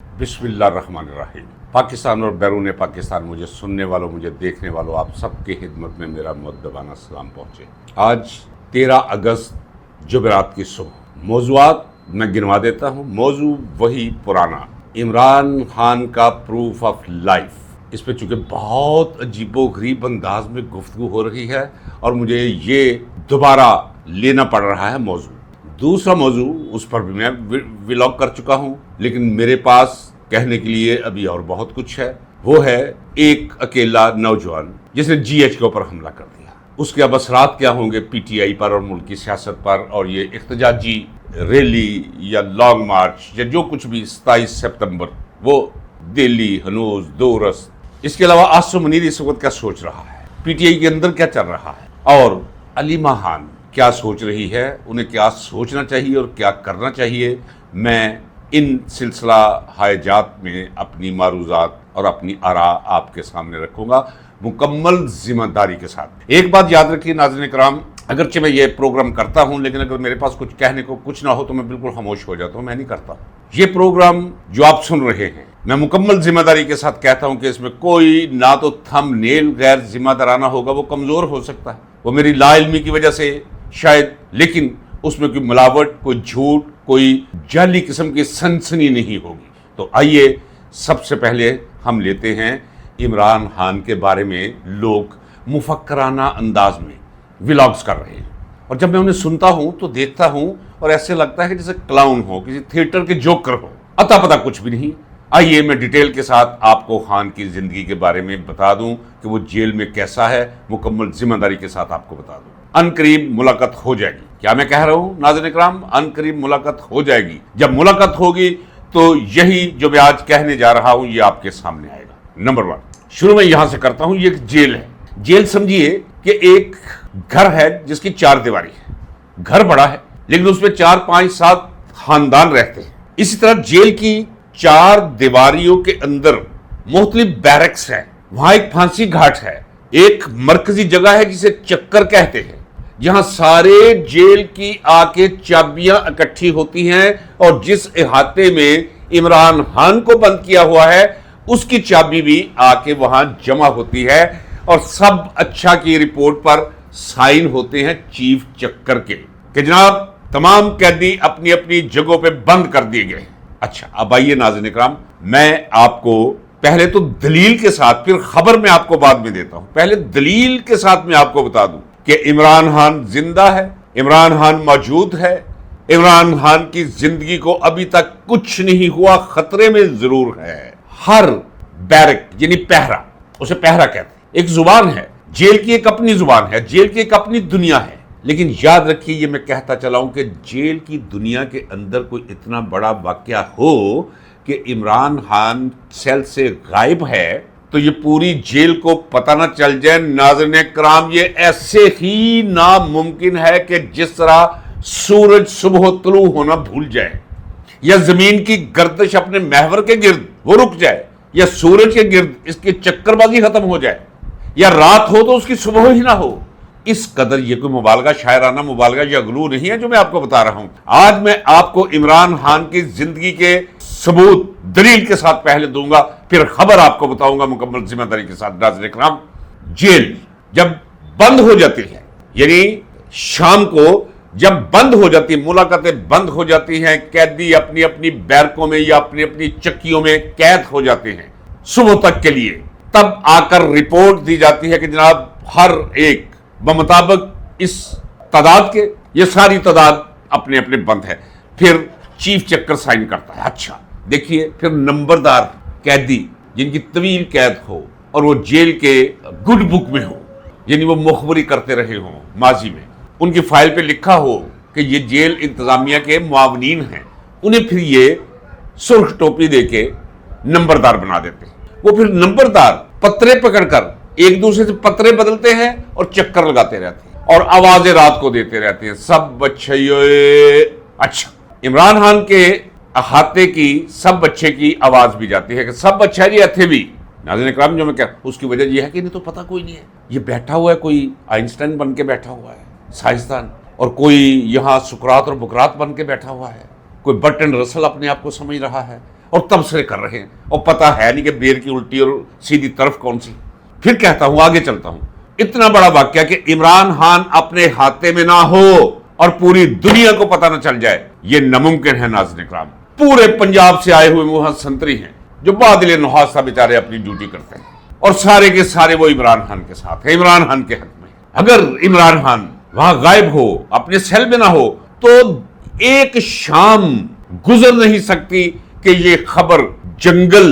बिस्मिल्लाहिर्रहमानिर्रहीम। पाकिस्तान और बैरून पाकिस्तान मुझे सुनने वालों, मुझे देखने वालों, आप सबके खिदमत में मेरा मुअद्दबाना सलाम पहुँचे। आज 13 अगस्त जुमेरात की सुबह। मौज़ूआत मैं गिनवा देता हूँ। मौजू वही पुराना, इमरान खान का प्रूफ ऑफ लाइफ। इस पर चूँकि बहुत अजीबोगरीब अंदाज में गुफ्तगू हो रही है और मुझे ये दोबारा लेना पड़ रहा है मौजू। दूसरा मौजू, उस पर भी मैं व्लॉग कर चुका हूँ, लेकिन मेरे पास कहने के लिए अभी और बहुत कुछ है। वो है एक अकेला नौजवान जिसने GH के ऊपर हमला कर दिया। उसके अब असरात क्या होंगे PTI पर और मुल्क की सियासत पर, और ये इख्तिजाजी रैली या लॉन्ग मार्च या जो कुछ भी 27 सितंबर, वो दिल्ली, हनूज, दोरस, इसके अलावा आसिम मुनीर इस वक्त क्या सोच रहा है, PTI के अंदर क्या चल रहा है, और अलीमा खान क्या सोच रही है, उन्हें क्या सोचना चाहिए और क्या करना चाहिए, मैं इन सिलसिला हायजात में अपनी मारूजात और अपनी आरा आपके सामने रखूंगा मुकम्मल जिम्मेदारी के साथ। एक बात याद रखिए नाज़रीन कराम, अगरचे मैं ये प्रोग्राम करता हूं, लेकिन अगर मेरे पास कुछ कहने को कुछ ना हो तो मैं बिल्कुल खामोश हो जाता हूं। मैं नहीं करता। ये प्रोग्राम जो आप सुन रहे हैं, मैं मुकम्मल जिम्मेदारी के साथ कहता हूं कि इसमें कोई ना तो थंबनेल गैर जिम्मेदाराना होगा, वो कमज़ोर हो सकता है, वो मेरी लाइल्मी की वजह से शायद, लेकिन उसमें कोई मिलावट, कोई झूठ, कोई जाली किस्म की सनसनी नहीं होगी। तो आइए सबसे पहले हम लेते हैं इमरान खान के बारे में लोग मुफक्कराना अंदाज में व्लॉग्स कर रहे हैं, और जब मैं उन्हें सुनता हूं तो देखता हूं और ऐसे लगता है कि जैसे क्लाउन हो, किसी थिएटर के जोकर हो, अता पता कुछ भी नहीं। आइए मैं डिटेल के साथ आपको खान की जिंदगी के बारे में बता दूं कि वो जेल में कैसा है, मुकम्मल जिम्मेदारी के साथ आपको बता दूं। अनकरीब मुलाकात हो जाएगी। क्या मैं कह रहा हूं नाज़रीन इकराम? अनकरीब मुलाकात हो जाएगी। जब मुलाकात होगी तो यही जो मैं आज कहने जा रहा हूं ये आपके सामने आएगा। नंबर 1, शुरू में यहां से करता हूं। ये एक जेल है। जेल समझिए कि एक घर है जिसकी 4 दीवारी है। घर बड़ा है लेकिन उसमें 4, 5, 7 खानदान रहते हैं। इसी तरह जेल की 4 दीवारियों के अंदर मुख्तलिफ बैरक्स है। वहां एक फांसी घाट है, एक मरकजी जगह है जिसे चक्कर कहते हैं, जहां सारे जेल की आके चाबियां इकट्ठी होती हैं, और जिस इहाते में इमरान खान को बंद किया हुआ है उसकी चाबी भी आके वहां जमा होती है, और सब अच्छा की रिपोर्ट पर साइन होते हैं चीफ चक्कर के कि जनाब तमाम कैदी अपनी अपनी जगहों पे बंद कर दिए गए। अच्छा, अब आइए नाज़रीन इकराम, मैं आपको पहले तो दलील के साथ, फिर खबर मैं आपको बाद में देता हूं, पहले दलील के साथ मैं आपको बता दूं कि इमरान खान जिंदा है, इमरान खान मौजूद है, इमरान खान की जिंदगी को अभी तक कुछ नहीं हुआ, खतरे में जरूर है। हर बैरक यानी पहरा, उसे पहरा कहते हैं, एक जुबान है। जेल की एक अपनी जुबान है, जेल की एक अपनी दुनिया है। लेकिन याद रखिए, ये मैं कहता चला हूं कि जेल की दुनिया के अंदर कोई इतना बड़ा वाकया हो कि इमरान खान सेल से गायब है तो ये पूरी जेल को पता ना चल जाए, नाज़रीन कराम, ये ऐसे ही नामुमकिन है कि जिस तरह सूरज सुबह तुलू होना भूल जाए, या जमीन की गर्दिश अपने महवर के गिर्द वो रुक जाए, या सूरज के गिर्द इसकी चक्करबाजी खत्म हो जाए, या रात हो तो उसकी सुबह ही ना हो। इस कदर ये कोई मुबालगा, शायराना मुबालगा या गलू नहीं है जो मैं आपको बता रहा हूं। आज मैं आपको इमरान खान की जिंदगी के सबूत दलील के साथ पहले दूंगा, फिर खबर आपको बताऊंगा मुकम्मल जिम्मेदारी के साथ। नाज़रीन इकराम, जेल जब बंद हो जाती है, यानी शाम को जब बंद हो जाती है, मुलाकातें बंद हो जाती हैं, कैदी अपनी अपनी बैरकों में या अपनी अपनी चक्कियों में कैद हो जाते हैं सुबह तक के लिए, तब आकर रिपोर्ट दी जाती है कि जनाब हर एक बमुताबिक इस तादाद के, ये सारी तादाद अपने अपने बंद है। फिर चीफ चक्कर साइन करता है। अच्छा देखिए, फिर नंबरदार कैदी जिनकी तवील कैद हो और वो जेल के गुड बुक में हो, यानी वो मुखबरी करते रहे हों माजी में, उनकी फाइल पे लिखा हो कि ये जेल इंतजामिया के मुआवनीन हैं, उन्हें फिर ये सुर्ख टोपी देके नंबरदार बना देते हैं। वो फिर नंबरदार पत्रे पकड़कर एक दूसरे से पत्रे बदलते हैं और चक्कर लगाते रहते हैं और आवाजें रात को देते रहते हैं, सब बच्चे। अच्छा, इमरान खान के अहाते की सब बच्चे की आवाज भी जाती है कि सब बच्चा जी थे भी। नाज़रीन इकराम, जो मैं क्या, उसकी वजह यह है कि नहीं तो पता कोई नहीं है, ये बैठा हुआ है, कोई आइंस्टाइन बन के बैठा हुआ है साइंसदान, और कोई यहाँ सुकरात और बुकरात बन के बैठा हुआ है, कोई बर्टन रसल अपने आप को समझ रहा है, اور तबसरे कर रहे हैं और पता है नहीं कि बेर की उल्टी और सीधी तरफ कौन सी। फिर कहता हूं, आगे चलता हूं, इतना बड़ा वाक्य कि इमरान खान अपने हाथे में ना हो और पूरी दुनिया को पता न चल जाए, ये नामुमकिन है। नाज़रीन इकराम, पूरे पंजाब से आए हुए मुहम्मद संतरी हैं जो बादल नुहासा बेचारे अपनी ड्यूटी करते हैं और सारे के सारे वो इमरान खान के साथ है, इमरान खान के हक में। अगर इमरान खान वहां गायब हो, अपने सेल में ना हो, तो एक शाम गुजर नहीं सकती कि ये खबर जंगल,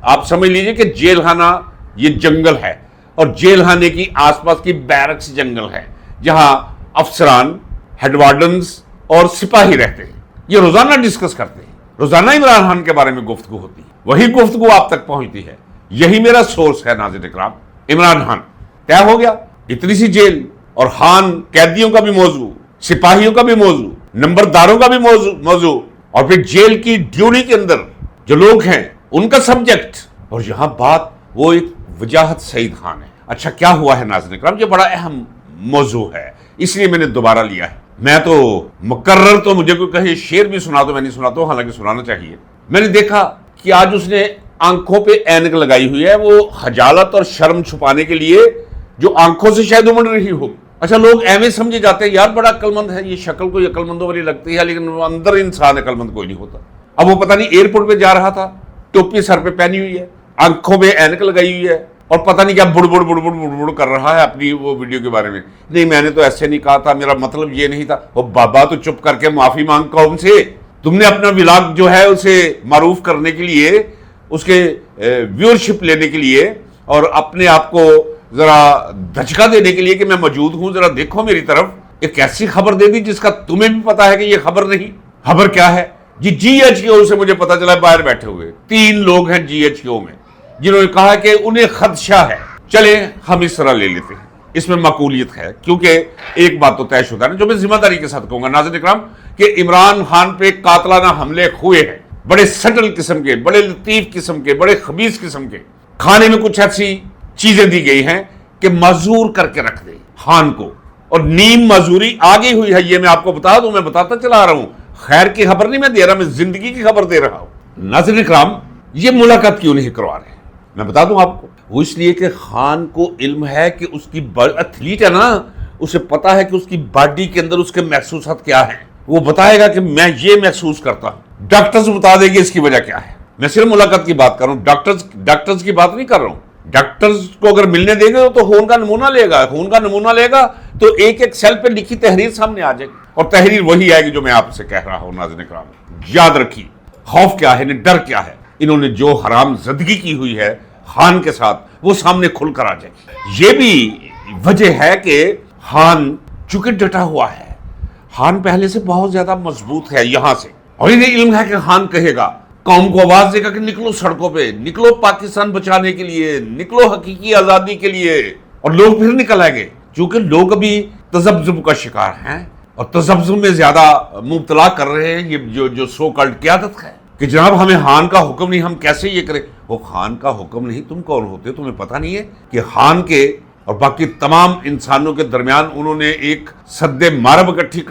आप समझ लीजिए कि जेल खाना ये जंगल है और जेल खाने की आसपास की बैरक्स जंगल है जहां अफसरान, हेडवार्डन्स और सिपाही रहते हैं। ये रोजाना डिस्कस करते हैं, रोजाना इमरान खान के बारे में गुफ्तगू होती है, वही गुफ्तगू आप तक पहुंचती है। यही मेरा सोर्स है। नाज़रीन इकराम, इमरान खान तय हो गया, इतनी सी जेल और खान कैदियों का भी मौजू, सिपाहियों का भी मौजू, नंबरदारों का भी मौजू और फिर जेल की ड्यूटी के अंदर जो लोग हैं उनका सब्जेक्ट। और यहां बात वो एक वजाहत सईद खान है। अच्छा, क्या हुआ है नाज़रीन इकराम, ये बड़ा अहम मौजू है, इसलिए मैंने दोबारा लिया है। मैं तो मुकर्रर, तो मुझे कोई कहे शेर भी सुना दो, मैं नहीं सुनाता हूं, हालांकि सुनाना चाहिए। मैंने देखा कि आज उसने आंखों पे ऐनक लगाई हुई है, वो खजालत और शर्म छुपाने के लिए, जो आंखों से शायद उमड़ रही हो। अच्छा, लोग ऐਵੇਂ समझे जाते हैं यार बड़ा अक्लमंद है, ये शक्ल कोई अक्लमंदों वाली लगती है, लेकिन अंदर इंसान अक्लमंद कोई नहीं होता। अब वो पता नहीं एयरपोर्ट पे जा रहा था, टोपी सर पे पहनी हुई है, आंखों में ऐनक लगाई हुई है और पता नहीं क्या बुड़बुड़ बुड़बुड़ बुड़बुड़ कर रहा है अपनी वो वीडियो के बारे में। नहीं, मैंने तो ऐसे नहीं कहा था, मेरा मतलब ये नहीं था। वो बाबा तो चुप करके माफी मांग कौम से। तुमने अपना व्लॉग जो है उसे मारूफ करने के लिए, उसके व्यूअरशिप लेने के लिए और अपने आप को जरा धचका देने के लिए कि मैं मौजूद हूं, जरा देखो मेरी तरफ, एक ऐसी खबर दे दी जिसका तुम्हें भी पता है कि ये खबर नहीं। खबर क्या है जी? GHQ से मुझे पता चला, बाहर बैठे हुए 3 लोग हैं GHQ में जिन्होंने कहा कि उन्हें खदशा है। चले हम इस तरह ले लेते हैं, इसमें माकूलियत है, क्योंकि एक बात तो तयशुदा है जो मैं जिम्मेदारी के साथ कहूंगा नाज़रीन इकराम, कि इमरान खान पे कातलाना हमले हुए हैं, बड़े सटल किस्म के, बड़े लतीफ किस्म के, बड़े खबीस किस्म के। खाने में कुछ ऐसी चीजें दी गई हैं कि मजूर करके रख दे खान को, और नीम मजूरी आगे हुई है, ये मैं आपको बता दूं, मैं बताता चला रहा हूं। खैर की खबर नहीं मैं दे रहा, मैं जिंदगी की खबर दे रहा हूं। नाज़रीन इकराम, ये मुलाकात क्यों नहीं करवा रहे, मैं बता दूं आपको। वो इसलिए कि खान को इल्म है कि उसकी एथलीट है ना, उसे पता है कि उसकी बॉडी के अंदर उसके महसूसात क्या हैं। वो बताएगा कि मैं ये महसूस करता हूं, डॉक्टर्स बता देंगे इसकी वजह क्या है। मैं सिर्फ मुलाकात की बात कर रहा हूं, डॉक्टर्स की बात नहीं कर रहा हूं। डॉक्टर्स को अगर मिलने देंगे तो खून का नमूना लेगा, खून का नमूना लेगा तो एक एक सेल पे लिखी तहरीर सामने आ जाएगी, और तहरीर वही आएगी जो मैं आपसे कह रहा हूं। नाज़रीन इकराम, याद रखिए, खौफ क्या है, डर क्या है। इन्होंने जो हराम ज़दगी की हुई है खान के साथ, वो सामने खुलकर आ जाएगी। ये भी वजह है कि खान चूंकि डटा हुआ है, खान पहले से बहुत ज्यादा मजबूत है यहां से, और इन्हें इल्म है कि खान कहेगा, कौम को आवाज देगा कि निकलो सड़कों पे, निकलो पाकिस्तान बचाने के लिए, निकलो हकीकी आजादी के लिए, और लोग फिर निकल आएंगे। क्योंकि लोग अभी तजब्जुब का शिकार हैं और तजब्जुब में ज्यादा मुब्तला कर रहे हैं। ये जो सो कल्ड क़यादत है कि जनाब हमें खान का हुक्म नहीं, हम कैसे ये करें। वो खान का हुक्म नहीं, तुम कौन होते हो, तुम्हें पता नहीं है कि खान के और बाकी तमाम इंसानों के दरमियान उन्होंने एक सद्दे मारब इकट्ठी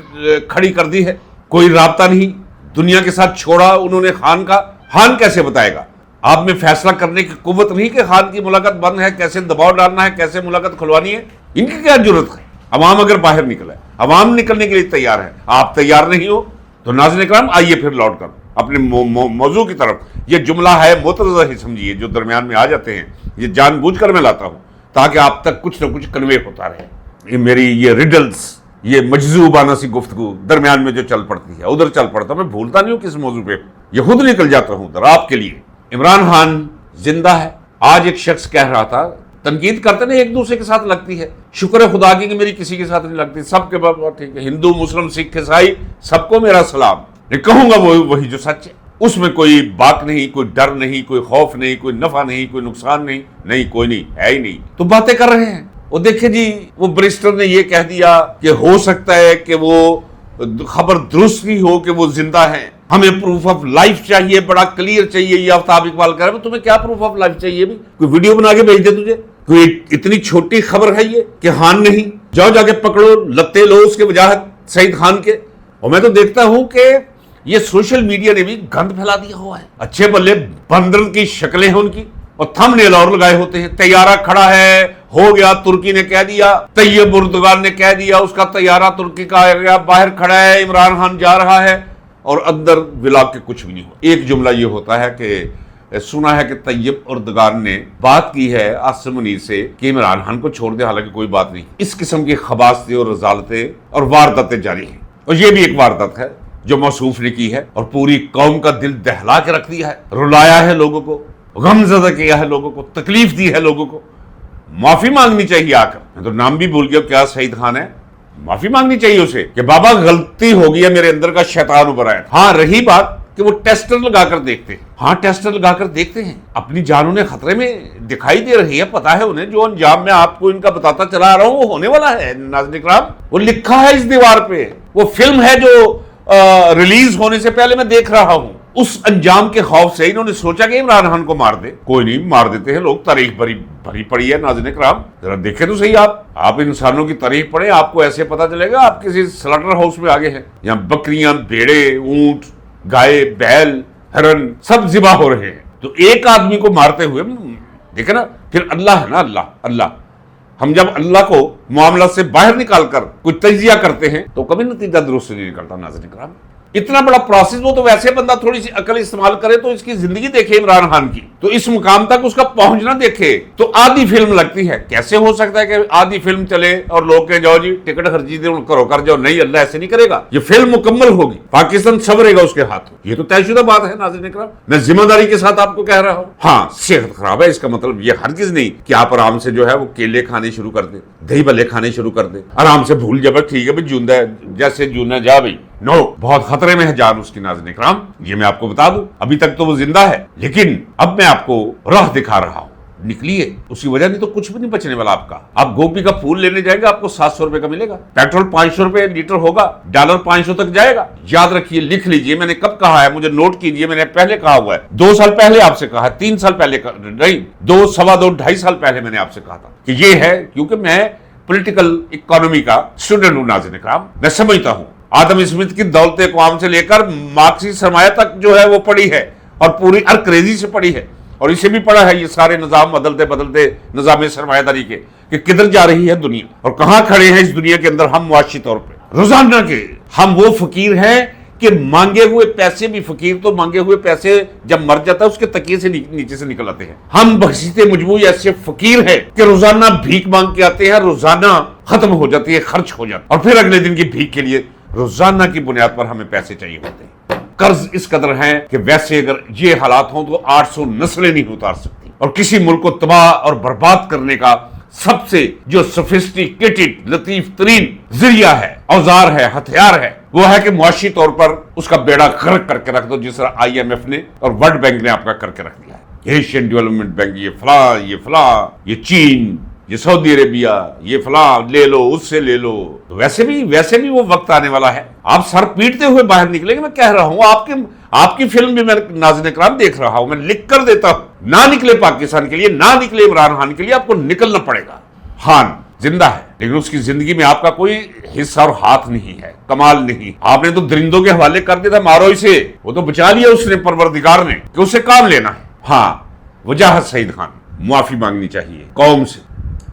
खड़ी कर दी है। कोई राब्ता नहीं दुनिया के साथ छोड़ा उन्होंने खान का। खान कैसे बताएगा? आप में फैसला करने की कुव्वत नहीं कि खान की मुलाकात बंद है, कैसे दबाव डालना है, कैसे मुलाकात खुलवानी है। इनकी क्या जरूरत है? अवाम अगर बाहर निकला है, अवाम निकलने के लिए तैयार है, आप तैयार नहीं हो तो नाज़रीन इकराम आइए फिर लौट कर अपने मौजू की तरफ। ये जुमला है मोतरज़ा ही समझिए, जो दरमियान में आ जाते हैं, ये जानबूझकर मैं लाता हूं ताकि आप तक कुछ न कुछ कन्वे होता रहे। ये मेरी ये रिडल्स, ये मजजूबाना सी गुफ्तगू दरमियान में जो चल पड़ती है, उधर चल पड़ता, मैं भूलता नहीं हूं किस मौजू पे, ये खुद निकल जाता हूं उधर आपके लिए। इमरान खान जिंदा है। आज एक शख्स कह रहा था, तनकीद करते ना एक दूसरे के साथ लगती है, शुक्र है खुदा की कि मेरी किसी के साथ नहीं लगती, सबके बात ठीक है, हिंदू मुस्लिम सिख ईसाई सबको मेरा सलाम। मैं कहूंगा वही जो सच है, उसमें कोई बात नहीं, कोई डर नहीं, कोई खौफ नहीं, कोई नफा नहीं, कोई नुकसान नहीं, नहीं कोई नहीं है ही नहीं। तो बातें कर रहे हैं। वो देखिए जी, वो बैरिस्टर ने ये कह दिया कि हो सकता है कि वो खबर दुरुस्त ही हो कि वो जिंदा है, हमें प्रूफ ऑफ लाइफ चाहिए, बड़ा क्लियर चाहिए। ये आफ्ताब इकबाल कह रहे हैं, तुम्हें क्या प्रूफ ऑफ लाइफ चाहिए? भी कोई वीडियो बना के भेज दे तुझे? कोई इतनी छोटी खबर है ये कि खान नहीं, जाओ जाके पकड़ो, लत्ते लो उसके वजाहत सईद खान के। और मैं तो देखता हूं कि یہ سوشل میڈیا نے بھی گند پھیلا دیا ہوا ہے. اچھے بلے بندر کی شکلیں ہیں ان کی, اور تھم نیل اور لگائے ہوتے ہیں. طیارہ کھڑا ہے, ہو گیا, ترکی نے کہہ دیا, طیب اردگان نے کہہ دیا, اس کا طیارہ ترکی کا آ گیا, باہر کھڑا ہے, عمران خان جا رہا ہے, اور اندر ولاگ کے کچھ بھی نہیں ہوا. ایک جملہ یہ ہوتا ہے کہ سنا ہے کہ طیب اردگان نے بات کی ہے عاصم منیر سے کہ عمران خان کو چھوڑ دے, حالانکہ کوئی بات نہیں. اس قسم کی خباثتیں اور رذالتیں اور وارداتیں جاری ہیں, اور یہ بھی ایک واردات ہے جو موصوف نے کی ہے اور پوری قوم کا دل دہلا کے رکھ دیا ہے, رلایا ہے لوگوں کو, غم زدہ کیا ہے لوگوں کو, تکلیف دی ہے لوگوں کو. معافی مانگنی چاہیے آ کر. میں تو نام بھی بھول گیا, کیا سعید خان ہے, معافی مانگنی چاہیے اسے کہ بابا غلطی ہو گئی ہے, میرے اندر کا شیطان ابھر آیا. ہاں رہی بات کہ وہ ٹیسٹر لگا کر دیکھتے ہیں, ہاں ٹیسٹر لگا کر دیکھتے ہیں, اپنی جان انہیں خطرے میں دکھائی دے رہی ہے, پتا ہے انہیں جو انجام میں آپ کو ان کا بتاتا چلا رہا ہوں وہ ہونے والا ہے. ناظرین کرام, وہ لکھا ہے اس دیوار پہ, وہ فلم ہے جو ریلیز ہونے سے پہلے میں دیکھ رہا ہوں. اس انجام کے خوف سے انہوں نے سوچا کہ عمران خان کو مار دے. کوئی نہیں, مار دیتے ہیں لوگ, تاریخ بھری پڑی ہے. ناظرین کرام ذرا دیکھیں تو صحیح, آپ انسانوں کی تاریخ پڑھیں, آپ کو ایسے پتا چلے گا آپ کسی سلاٹر ہاؤس میں آگے ہیں. یہاں بکریاں, بھیڑے, اونٹ, گائے, بیل, ہرن سب ذبح ہو رہے ہیں. تو ایک آدمی کو مارتے ہوئے دیکھیں نا, پھر اللہ ہے نا, اللہ. ہم جب اللہ کو معاملات سے باہر نکال کر کوئی تجزیہ کرتے ہیں تو کبھی نتیجہ درست نہیں نکلتا. ناظرین کرام, اتنا بڑا پروسیس, وہ تو ویسے بندہ تھوڑی سی عقل استعمال کرے تو اس کی زندگی دیکھے عمران خان کی, تو اس مقام تک اس کا پہنچنا دیکھے تو آدھی فلم لگتی ہے. کیسے ہو سکتا ہے کہ آدھی فلم چلے اور لوگ کہیں جاؤ جی ٹکٹ خرچی دے کرو کر جاؤ. نہیں, اللہ ایسے نہیں کرے گا. یہ فلم مکمل ہوگی, پاکستان سنورے گا اس کے ہاتھوں. یہ تو طے شدہ بات ہے. ناظرین کرام, میں ذمہ داری کے ساتھ آپ کو کہہ رہا ہوں. ہاں صحت خراب ہے, اس کا مطلب یہ ہرگز نہیں کہ آپ آرام سے جو ہے وہ کیلے کھانے شروع کر دیں, دہی بھلے کھانے شروع کر دیں, آرام سے بھول جائے ٹھیک ہے بھائی جوندا ہے جیسے جونا جا بھائی. نو, بہت خطرے میں ہے جان اس کی. ناظرین کرام, یہ میں آپ کو بتا دوں, ابھی تک تو وہ زندہ ہے, لیکن اب میں آپ کو راہ دکھا رہا ہوں. نکلیے, اس کی وجہ نہیں تو کچھ بھی نہیں بچنے والا آپ کا. آپ گوبھی کا پھول لینے جائیں گے, آپ کو 700 روپے کا ملے گا. پیٹرول 500 روپے لیٹر ہوگا, ڈالر 500 تک جائے گا. یاد رکھیے, لکھ لیجئے, میں نے کب کہا ہے, مجھے نوٹ کیجئے, میں نے پہلے کہا ہوا ہے, 2 سال پہلے آپ سے کہا ہے, 3 سال پہلے نہیں, 2, سوا 2, 2.5 سال پہلے میں نے آپ سے کہا تھا کہ یہ ہے, کیونکہ میں پولیٹیکل اکانومی کا اسٹوڈنٹ ہوں. ناظرین کرام, میں سمجھتا ہوں آدم اسمتھ کی دولت اقوام سے لے کر مارکسی سرمایہ تک جو ہے وہ پڑی ہے, اور پوری ارکریزی سے پڑی ہے, اور اسے بھی پڑھا ہے یہ سارے نظام بدلتے نظام سرمایہ داری کے کہ کدھر جا رہی ہے دنیا اور کہاں کھڑے ہیں اس دنیا کے اندر ہم معاشی طور پہ. روزانہ کے ہم وہ فقیر ہیں کہ مانگے ہوئے پیسے بھی, فقیر تو مانگے ہوئے پیسے جب مر جاتا ہے اس کے تکیے سے نیچے سے نکل آتے ہیں. ہم بخشیتے مجموعی ایسے فقیر ہیں کہ روزانہ بھیک مانگ کے آتے ہیں, روزانہ ختم ہو جاتی ہے, خرچ ہو جاتا ہے, اور پھر اگلے دن کی بھیک کے لیے روزانہ کی بنیاد پر ہمیں پیسے چاہیے ہوتے ہیں. قرض اس قدر ہیں کہ ویسے اگر یہ حالات ہوں تو 800 نسلیں نہیں اتار سکتی. اور کسی ملک کو تباہ اور برباد کرنے کا سب سے جو سوفسٹیکیٹڈ, لطیف ترین ذریعہ ہے, اوزار ہے, ہتھیار ہے, وہ ہے کہ معاشی طور پر اس کا بیڑا غرق کر کے رکھ دو, جس طرح IMF نے اور ورلڈ بینک نے آپ کا کر کے رکھ دیا ہے. ایشین ڈیولپمنٹ بینک, یہ فلاں, یہ چین, یہ سعودی عربیہ, یہ فلاں لے لو, اس سے لے لو. تو ویسے بھی وہ وقت آنے والا ہے, آپ سر پیٹتے ہوئے باہر نکلیں گے. میں کہہ رہا ہوں, آپ کی فلم بھی میں ناظرین کرام دیکھ رہا ہوں, میں لکھ کر دیتا ہوں. نہ نکلے پاکستان کے لیے, نہ نکلے عمران خان کے لیے, آپ کو نکلنا پڑے گا. خان زندہ ہے لیکن اس کی زندگی میں آپ کا کوئی حصہ اور ہاتھ نہیں ہے, کمال نہیں. آپ نے تو درندوں کے حوالے کر دیا تھا, مارو اسے, وہ تو بچا لیا اس نے پروردگار نے کہ اسے کام لینا ہے. ہاں, وجاہت سعید خان, معافی مانگنی چاہیے قوم سے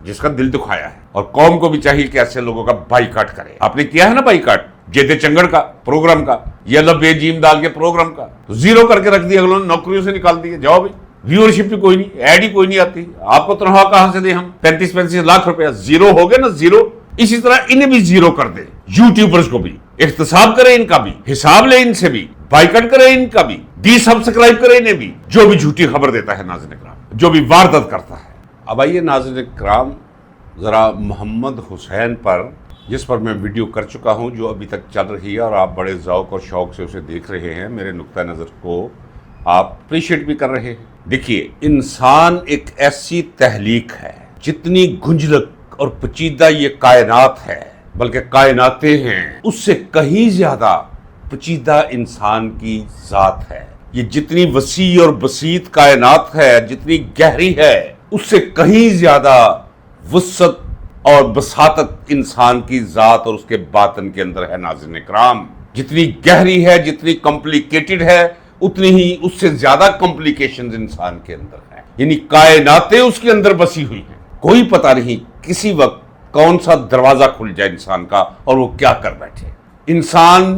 جس کا دل دکھایا ہے, اور قوم کو بھی چاہیے کہ ایسے لوگوں کا بائیکاٹ کرے. آپ نے کیا ہے نا بائیکاٹ, جیتے چنگڑ کا پروگرام کا, یا لبے جیم دال کے پروگرام کا, تو زیرو کر کے رکھ دیا, اگلوں نے نوکریوں سے نکال دیے. جاؤ بھائی, ویورشپ بھی کوئی نہیں, ایڈ ہی کوئی نہیں آتی, آپ کو تنخواہ کہاں سے دیں ہم, 35 لاکھ روپیہ زیرو ہو گئے نا, زیرو. اسی طرح انہیں بھی زیرو کر دیں, یوٹیوبرز کو بھی احتساب کرے, ان کا بھی حساب لے, ان سے بھی بائیکاٹ کرے, ان کا بھی ڈی سبسکرائب کرے, انہیں بھی, جو بھی جھوٹی خبر دیتا ہے ناظرین کرام, جو بھی واردات کرتا ہے. اب آئیے ناظرین کرام, ذرا محمد حسین پر, جس پر میں ویڈیو کر چکا ہوں, جو ابھی تک چل رہی ہے اور آپ بڑے ذوق اور شوق سے اسے دیکھ رہے ہیں, میرے نقطہ نظر کو آپ اپریشیٹ بھی کر رہے ہیں. دیکھیے, انسان ایک ایسی تخلیق ہے, جتنی گنجلک اور پیچیدہ یہ کائنات ہے, بلکہ کائناتیں ہیں, اس سے کہیں زیادہ پیچیدہ انسان کی ذات ہے. یہ جتنی وسیع اور بسیط کائنات ہے, جتنی گہری ہے, اس سے کہیں زیادہ وسعت اور بساطت انسان کی ذات اور اس کے باطن کے اندر ہے. ناظرین کرام, जितनी गहरी है, जितनी कॉम्प्लिकेटेड है, उतनी ही उससे ज्यादा कॉम्प्लिकेशंस इंसान के अंदर है। यानी कायनातें उसके अंदर बसी हुई हैं। कोई पता नहीं किसी वक्त कौन सा दरवाजा खुल जाए इंसान का और वो क्या कर बैठे। इंसान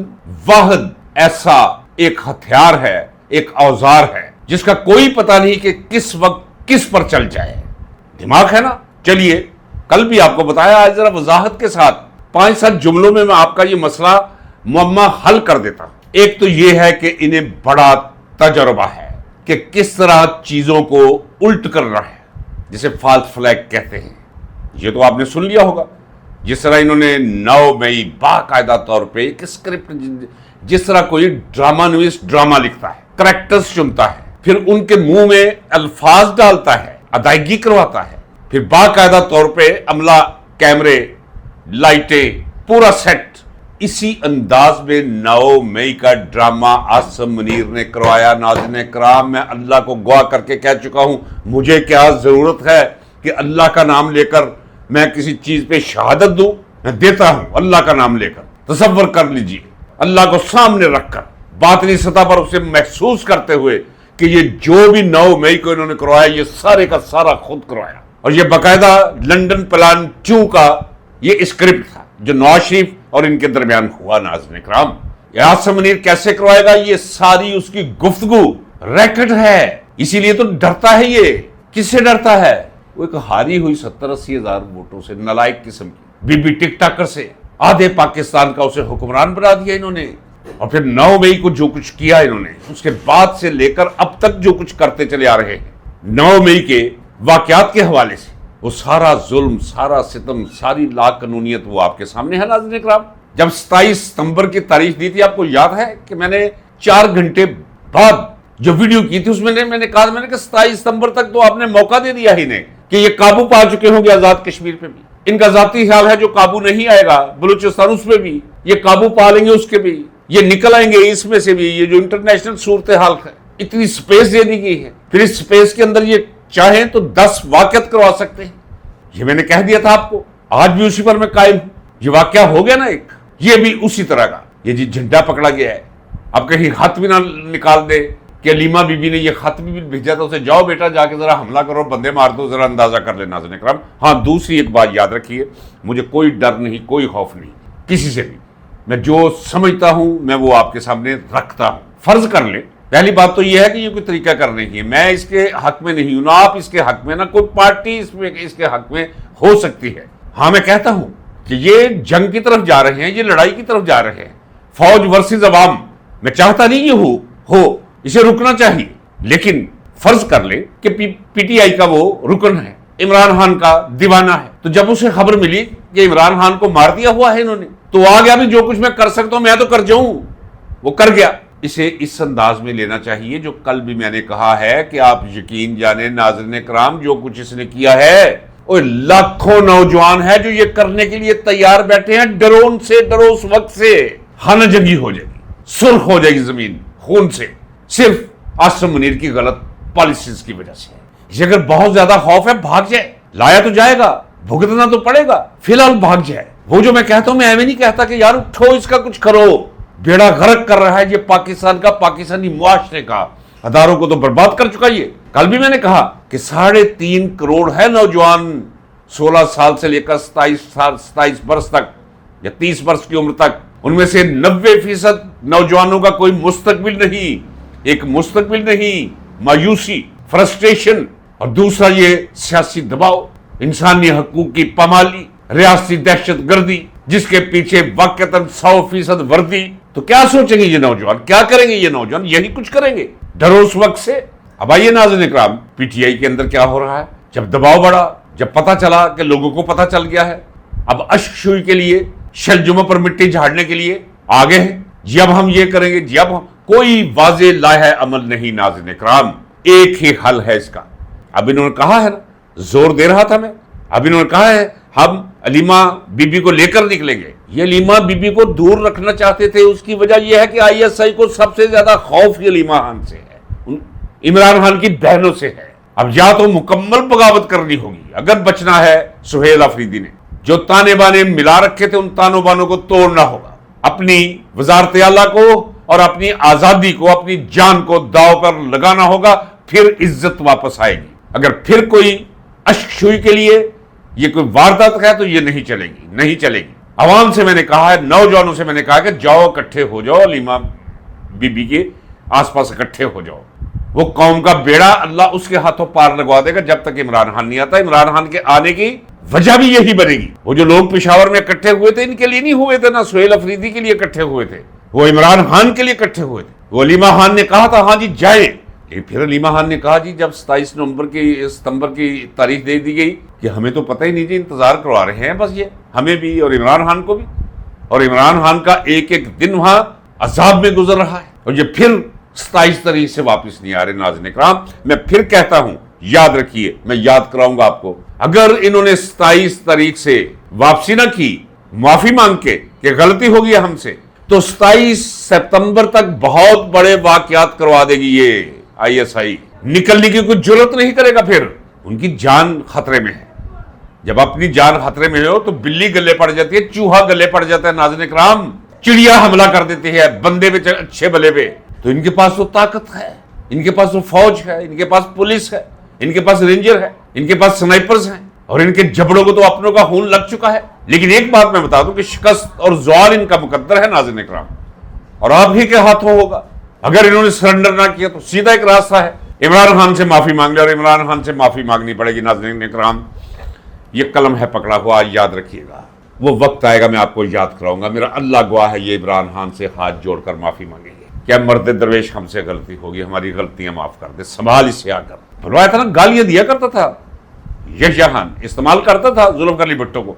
वाहिद ऐसा एक हथियार है, एक औजार है, जिसका कोई पता नहीं कि किस वक्त किस पर चल जाए। दिमाग है ना। चलिए, कल भी आपको बताया, आज जरा वजाहत के साथ 5-7 जुमलों में मैं आपका ये मसला मुअम्मा हल कर देता हूं। एक तो ये है कि इन्हें बड़ा तजर्बा है कि किस तरह चीजों को उल्ट करना है, जिसे फॉल्स फ्लैग कहते हैं। ये तो आपने सुन लिया होगा। जिस तरह इन्होंने 9 मई बाकायदा तौर पे एक स्क्रिप्ट, जिस तरह कोई ड्रामा नवीस ड्रामा लिखता है, करैक्टर्स चुनता है, फिर उनके मुंह में अल्फाज डालता है, अदायगी करवाता है, फिर बाकायदा तौर पे अमला, कैमरे, लाइटें, पूरा सेट, इसी अंदाज में 9 मई का ड्रामा आसिम मुनीर ने करवाया। नाज़रीन किराम, मैं अल्लाह को गवाह करके कह चुका हूं, मुझे क्या जरूरत है कि अल्लाह का नाम लेकर मैं किसी चीज पे शहादत दूं। मैं देता हूं अल्लाह का नाम लेकर। तसव्वुर कर लीजिए, अल्लाह को सामने रखकर, बातनी सतह पर उसे महसूस करते हुए कि ये जो भी 9 मई को इन्होंने करवाया, ये सारे का सारा खुद करवाया। और ये बाकायदा लंदन प्लान 2 का ये स्क्रिप्ट था जो नवाज शरीफ और इनके दरमियान हुआ। नाज़रीन किराम, आसिम मुनीर कैसे करवाएगा, ये सारी उसकी गुफ्तगू रैकेट है। इसीलिए तो डरता है। ये किससे डरता है? वो एक हारी हुई 70-80 हजार वोटों से, नालायक किस्म की बीबी टिकटॉकर से। आधे पाकिस्तान का उसे हुक्मरान बना दिया इन्होंने। और फिर 9 मई को जो कुछ किया इन्होंने, उसके बाद से लेकर अब तक जो कुछ करते चले आ रहे हैं, 9 मई के वाकयात के हवाले से, वो सारा जुल्म, सारा सितम, सारी लाकानूनियत वो आपके सामने है। नाज़रीन किराम, जब 27 सितंबर की तारीख दी थी, आपको याद है कि मैंने 4 घंटे बाद जो वीडियो की थी उसमें मैंने कहा 27 सितंबर तक तो आपने मौका दे दिया ही नहीं कि ये काबू पा चुके होंगे आजाद कश्मीर पे भी। इनका जाती ख्याल है जो काबू नहीं आएगा बलूचिस्तान, उस पे भी ये काबू पा लेंगे, उसके भी ये निकल आएंगे इसमें से भी। ये जो इंटरनेशनल सूरत हाल है, इतनी स्पेस दे दी गई है, फिर इस स्पेस के अंदर ये चाहें तो 10 वाकयात करवा सकते हैं। ये मैंने कह दिया था आपको, आज भी उसी पर मैं कायम हूं। ये वाकया हो गया ना एक, ये भी उसी तरह का। ये जी झंडा पकड़ा गया है, अब कहीं खत भी ना निकाल दे कि अलीमा बीबी ने ये खत भी भेजा था उसे, जाओ बेटा जाके जरा हमला करो, बंदे मार दो, जरा अंदाजा कर लेना। नाज़रीन किराम, हाँ, दूसरी एक बात याद रखिए, मुझे कोई डर नहीं, कोई खौफ नहीं किसी से भी। मैं जो समझता हूं मैं वो आपके सामने रखता हूं। फर्ज कर ले, पहली बात तो यह है कि ये कोई तरीका कर नहीं है, मैं इसके हक में नहीं हूं, ना आप इसके हक में, ना कोई पार्टी इसके हक में हो सकती है। हाँ, मैं कहता हूं कि ये जंग की तरफ जा रहे हैं, ये लड़ाई की तरफ जा रहे हैं, फौज वर्सेस अवाम। मैं चाहता नहीं ये हो, इसे रुकना चाहिए, लेकिन फर्ज कर ले कि पीटीआई का वो रुकन है, इमरान खान का दीवाना है। तो जब उसे खबर मिली कि इमरान खान को मार दिया हुआ है इन्होंने, तो आ गया भी जो कुछ मैं कर सकता हूं मैं तो कर जाऊं, वो कर गया। इसे इस अंदाज में लेना चाहिए जो कल भी मैंने कहा है कि आप यकीन जाने नाज़रीन किराम, जो कुछ इसने किया है, और लाखों नौजवान है जो ये करने के लिए तैयार बैठे हैं। डरो से, डरो उस वक्त से खाना जंगी हो जाएगी, सुर्ख हो जाएगी जमीन खून से, सिर्फ आसिम मुनीर की गलत पॉलिसीज की वजह से। इसे अगर बहुत ज्यादा खौफ है, भाग जाए, लाया तो जाएगा, भुगतना तो पड़ेगा, फिलहाल भाग जाए। वो जो मैं कहता हूं, मैं ऐਵੇਂ नहीं कहता कि यार उठो इसका कुछ करो, बेड़ा गर्क कर रहा है ये पाकिस्तान का, पाकिस्तानी मुआशरे का, अदारों को तो बर्बाद कर चुका ये। कल भी मैंने कहा कि 3.5 करोड़ है नौजवान 16 साल से लेकर 27 वर्ष तक या 30 वर्ष की उम्र तक, उनमें से 90% नौजवानों का कोई मुस्तकबिल नहीं, एक मुस्तकबिल नहीं, मायूसी, फ्रस्ट्रेशन, और दूसरा ये सियासी दबाव, इंसानी हकूक की पामाली, रियासती दहशत गर्दी, जिसके पीछे वाकईतन 100% वर्दी। तो क्या सोचेंगे ये नौजवान, क्या करेंगे ये नौजवान? यही कुछ करेंगे, डरो उस वक्त से। अब आइए नाज़रीन इकराम, पीटीआई के अंदर क्या हो रहा है। जब दबाव बढ़ा, जब पता चला कि लोगों को पता चल गया है, अब अश्कशुई के लिए, शलजुमा पर मिट्टी झाड़ने के लिए आगे हैं जी। अब हम ये करेंगे जी, अब कोई वाज़े लाहे अमल नहीं। नाज़रीन इकराम, एक ही हल है इसका। अब इन्होंने कहा है ना, जोर दे रहा था मैं, अब इन्होंने कहा है हम अलीमा बीबी को लेकर निकलेंगे। ये अलीमा बीबी को दूर रखना चाहते थे, उसकी वजह यह है कि आईएसआई को सबसे ज्यादा खौफ अलीमा खान से है, इमरान खान की बहनों से है। अब या तो मुकम्मल बगावत करनी होगी अगर बचना है सुहेल अफरीदी ने, जो ताने बाने मिला रखे थे उन तानों बानों को तोड़ना होगा, اپنی وزارت اعلیٰ کو اور اپنی آزادی کو، اپنی جان کو داؤ پر لگانا ہوگا، پھر عزت واپس آئے گی۔ اگر پھر کوئی اشک شوئی کے لیے یہ کوئی واردات ہے تو یہ نہیں چلے گی، نہیں چلے گی۔ عوام سے میں نے کہا ہے، نوجوانوں سے میں نے کہا کہ جاؤ اکٹھے ہو جاؤ، علیمہ بی بی کے آس پاس اکٹھے ہو جاؤ۔ وہ قوم کا بیڑا اللہ اس کے ہاتھوں پار لگوا دے گا جب تک عمران خان نہیں آتا۔ عمران خان کے آنے کی وجہ بھی یہی بنے گی۔ وہ جو لوگ پشاور میں اکٹھے ہوئے تھے ان کے لیے نہیں ہوئے تھے، نہ سہیل افریدی کے لیے اکٹھے ہوئے تھے، وہ عمران خان کے لیے اکٹھے ہوئے تھے۔ وہ علیمہ خان نے کہا تھا ہاں جی جائیں، لیکن پھر علیمہ خان نے کہا جی جب 27 ستمبر کی تاریخ دے دی گئی کہ ہمیں تو پتہ ہی نہیں جی، انتظار کروا رہے ہیں بس یہ ہمیں بھی اور عمران خان کو بھی، اور عمران خان کا ایک ایک دن وہاں عذاب میں گزر رہا ہے، اور یہ پھر 27 تاریخ سے واپس نہیں آ رہے۔ ناظرین اکرام، میں پھر کہتا ہوں، یاد رکھیے، میں یاد کراؤں گا آپ کو، اگر انہوں نے 27 تاریخ سے واپسی نہ کی معافی مانگ کے کہ غلطی ہو گئی ہم سے، تو 27 ستمبر تک بہت بڑے واقعات کروا دے گی یہ ISI۔ نکلنے کی کوئی جرت نہیں کرے گا، پھر ان کی جان خطرے میں ہے۔ جب اپنی جان خطرے میں ہو تو بلی گلے پڑ جاتی ہے، چوہا گلے پڑ جاتا ہے۔ ناظرین اکرام، چڑیا حملہ کر دیتی ہے بندے پہ، اچھے بلے پہ، تو ان کے پاس وہ طاقت ہے، ان کے پاس وہ فوج ہے، ان کے پاس پولیس ہے، ان کے پاس رینجر ہے، ان کے پاس سنائپرز ہیں، اور ان کے جبڑوں کو تو اپنوں کا خون لگ چکا ہے۔ لیکن ایک بات میں بتا دوں کہ شکست اور زوال ان کا مقدر ہے ناظرین اکرام، اور آپ ہی کے ہاتھوں ہوگا۔ اگر انہوں نے سرنڈر نہ کیا تو سیدھا ایک راستہ ہے، عمران خان سے معافی مانگ لے، اور عمران خان سے معافی مانگنی پڑے گی۔ ناظرین اکرام، یہ قلم ہے پکڑا ہوا، یاد رکھیے گا، وہ وقت آئے گا میں آپ کو یاد کراؤں گا، میرا اللہ گواہ ہے، یہ عمران خان سے ہاتھ جوڑ کر معافی مانگیں گے۔ کیا مرد درویش ہم سے غلطی ہوگی، ہماری غلطیاں معاف کر دے، سنبھال اسے آ کر۔ بلوایا تھا نا، گالیاں دیا کرتا تھا یحییٰ خان، استعمال کرتا تھا ذوالفقار علی بھٹو کو،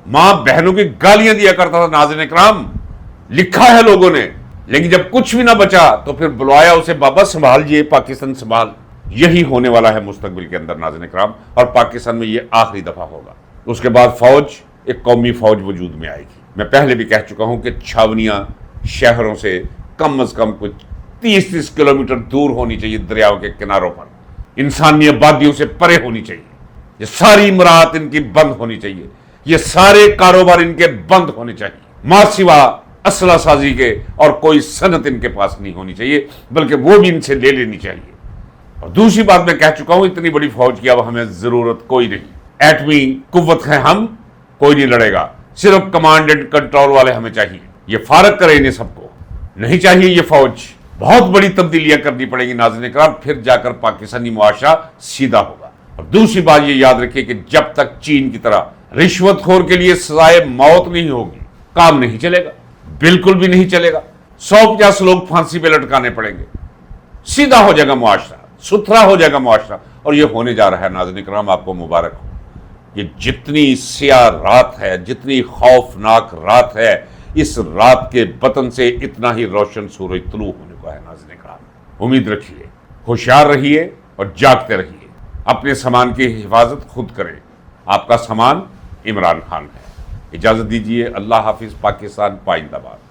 ماں بہنوں کی گالیاں دیا کرتا تھا۔ ناظرین اکرام، لکھا ہے لوگوں نے، لیکن جب کچھ بھی نہ بچا تو پھر بلوایا اسے، بابا سنبھال جی پاکستان سنبھال۔ یہی ہونے والا ہے مستقبل کے اندر ناظرین اکرام، اور پاکستان میں یہ آخری دفعہ ہوگا۔ اس کے بعد فوج، ایک قومی فوج وجود میں آئے گی۔ میں پہلے بھی کہہ چکا ہوں کہ چھاونیاں شہروں سے کم از کم کچھ 30 کلومیٹر دور ہونی چاہیے، دریاؤں کے کناروں پر، انسانی آبادیوں سے پرے ہونی چاہیے۔ یہ ساری مراعات ان کی بند ہونی چاہیے، یہ سارے کاروبار ان کے بند ہونے چاہیے، ماں سوا اسلحہ سازی کے اور کوئی صنعت ان کے پاس نہیں ہونی چاہیے، بلکہ وہ بھی ان سے لے لینی چاہیے۔ اور دوسری بات میں کہہ چکا ہوں، اتنی بڑی فوج کی اب ہمیں ضرورت کوئی نہیں، ایٹمی قوت ہے، ہم کوئی نہیں لڑے گا، صرف کمانڈ اینڈ کنٹرول والے ہمیں چاہیے۔ یہ فارغ کرے انہیں سب کو، نہیں چاہیے یہ فوج۔ بہت بڑی تبدیلیاں کرنی پڑے گی ناظرین اکرام، پھر جا کر پاکستانی معاشرہ سیدھا ہوگا۔ اور دوسری بات یہ یاد رکھیے کہ جب تک چین کی طرح رشوت خور کے لیے سزائے موت نہیں ہوگی، کام نہیں چلے گا، بالکل بھی نہیں چلے گا۔ 150 لوگ پھانسی پہ لٹکانے پڑیں گے، سیدھا ہو جائے گا معاشرہ، ستھرا ہو جائے گا معاشرہ، اور یہ ہونے جا رہا ہے۔ ناظرین اکرام، آپ کو مبارک ہو۔ یہ جتنی سیاہ رات ہے، جتنی خوفناک رات ہے، اس رات کے بطن سے اتنا ہی روشن سورج طلوع ہونے کو ہے۔ ناظرین اکرام، امید رکھیے، ہوشیار رہیے اور جاگتے رہیے، اپنے سامان کی حفاظت خود کریں۔ آپ کا سامان عمران خان ہے۔ اجازت دیجیے، اللہ حافظ، پاکستان پائندہ باد۔